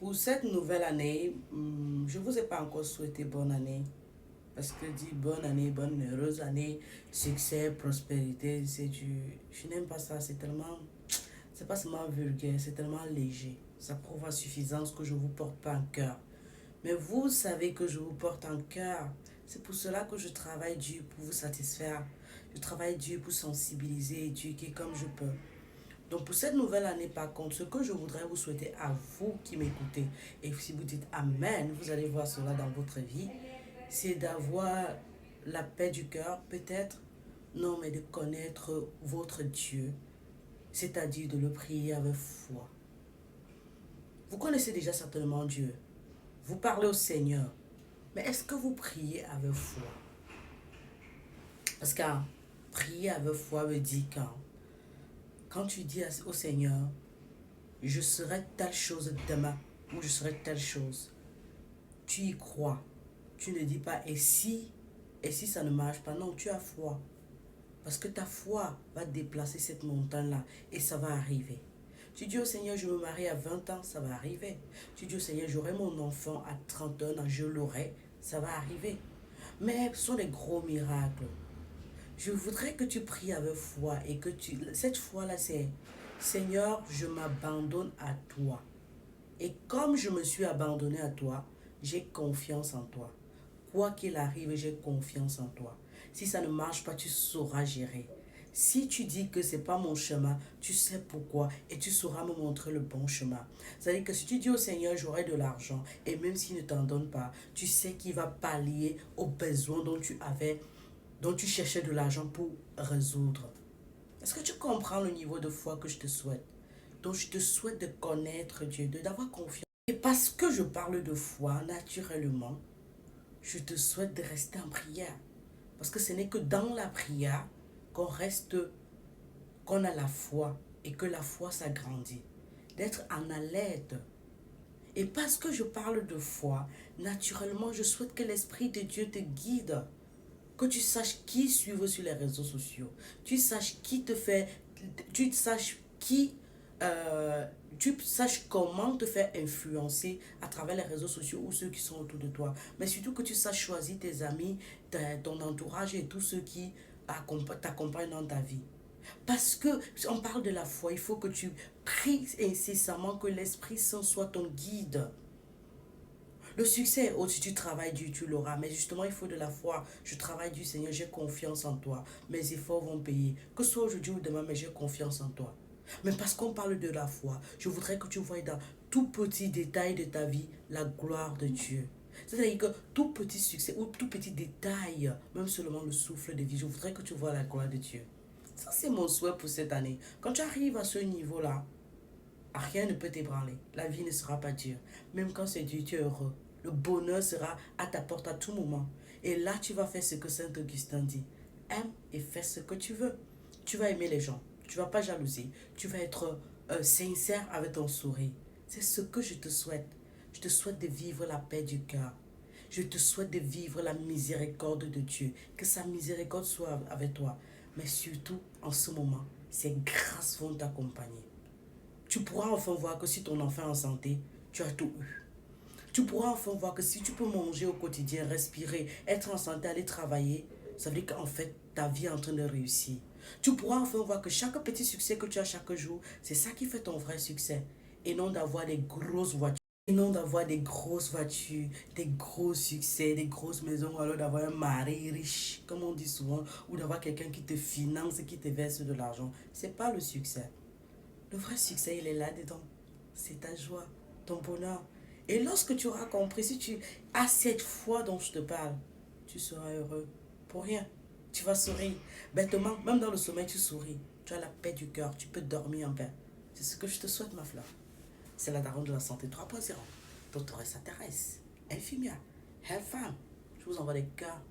Pour cette nouvelle année, je ne vous ai pas encore souhaité bonne année. Parce que dit bonne année, bonne heureuse année, succès, prospérité, c'est du... Je n'aime pas ça, c'est tellement... C'est pas seulement vulgaire, c'est tellement léger. Ça prouve à suffisance que je ne vous porte pas en cœur. Mais vous savez que je vous porte en cœur. C'est pour cela que je travaille dur pour vous satisfaire. Je travaille dur pour sensibiliser, éduquer comme je peux. Donc pour cette nouvelle année, par contre, ce que je voudrais vous souhaiter à vous qui m'écoutez, et si vous dites Amen, vous allez voir cela dans votre vie, c'est d'avoir la paix du cœur, peut-être, non, mais de connaître votre Dieu, c'est-à-dire de le prier avec foi. Vous connaissez déjà certainement Dieu, vous parlez au Seigneur, mais est-ce que vous priez avec foi? Parce que prier avec foi veut dire quand tu dis au Seigneur, je serai telle chose demain, ou je serai telle chose, tu y crois. Tu ne dis pas et si ça ne marche pas. Non, tu as foi. Parce que ta foi va déplacer cette montagne-là et ça va arriver. Tu dis au Seigneur, je me marie à 20 ans, ça va arriver. Tu dis au Seigneur, j'aurai mon enfant à 31 ans, je l'aurai, ça va arriver. Mais ce sont des gros miracles. Je voudrais que tu pries avec foi et que cette foi-là, c'est Seigneur, je m'abandonne à toi. Et comme je me suis abandonné à toi, j'ai confiance en toi. Quoi qu'il arrive, j'ai confiance en toi. Si ça ne marche pas, tu sauras gérer. Si tu dis que ce n'est pas mon chemin, tu sais pourquoi et tu sauras me montrer le bon chemin. C'est-à-dire que si tu dis au Seigneur, j'aurai de l'argent, et même s'il ne t'en donne pas, tu sais qu'il va pallier aux besoins dont tu cherchais de l'argent pour résoudre. Est-ce que tu comprends le niveau de foi que je te souhaite? Donc je te souhaite de connaître Dieu, d'avoir confiance. Et parce que je parle de foi, naturellement, je te souhaite de rester en prière. Parce que ce n'est que dans la prière qu'on reste, qu'on a la foi et que la foi s'agrandit. D'être en alerte. Et parce que je parle de foi, naturellement, je souhaite que l'Esprit de Dieu te guide. Que tu saches qui suivre sur les réseaux sociaux. Tu saches qui te fait... Tu saches qui... tu saches comment te faire influencer à travers les réseaux sociaux ou ceux qui sont autour de toi. Mais surtout que tu saches choisir tes amis, ton entourage et tous ceux qui t'accompagnent dans ta vie. Parce que on parle de la foi, il faut que tu pries incessamment que l'Esprit Saint soit ton guide. Le succès, si tu travailles dur, tu l'auras. Mais justement, il faut de la foi. Je travaille dur, Seigneur, j'ai confiance en toi. Mes efforts vont payer. Que ce soit aujourd'hui ou demain, mais j'ai confiance en toi. Mais parce qu'on parle de la foi, je voudrais que tu voies dans tout petit détail de ta vie la gloire de Dieu. C'est-à-dire que tout petit succès ou tout petit détail, même seulement le souffle de vie, je voudrais que tu vois la gloire de Dieu. Ça, c'est mon souhait pour cette année. Quand tu arrives à ce niveau-là, rien ne peut t'ébranler. La vie ne sera pas dure. Même quand c'est dur, tu es heureux. Le bonheur sera à ta porte à tout moment. Et là, tu vas faire ce que Saint Augustin dit. Aime et fais ce que tu veux. Tu vas aimer les gens. Tu ne vas pas jalouser. Tu vas être sincère avec ton sourire. C'est ce que je te souhaite. Je te souhaite de vivre la paix du cœur. Je te souhaite de vivre la miséricorde de Dieu. Que sa miséricorde soit avec toi. Mais surtout, en ce moment, ses grâces vont t'accompagner. Tu pourras enfin voir que si ton enfant est en santé, tu as tout eu. Tu pourras enfin voir que si tu peux manger au quotidien, respirer, être en santé, aller travailler, ça veut dire qu'en fait, ta vie est en train de réussir. Tu pourras enfin voir que chaque petit succès que tu as chaque jour, c'est ça qui fait ton vrai succès. Et non d'avoir des grosses voitures. Et non d'avoir des grosses voitures, des gros succès, des grosses maisons, ou alors d'avoir un mari riche, comme on dit souvent, ou d'avoir quelqu'un qui te finance et qui te verse de l'argent. C'est pas le succès. Le vrai succès, il est là-dedans. C'est ta joie, ton bonheur. Et lorsque tu auras compris, si tu as cette foi dont je te parle, tu seras heureux. Pour rien. Tu vas sourire. Bêtement, même dans le sommeil, tu souris. Tu as la paix du cœur. Tu peux dormir en paix. C'est ce que je te souhaite, ma fleur. C'est la daronne de la santé 3.0. Doctoresse Thérèse, infirmière, health femme. Je vous envoie des cœurs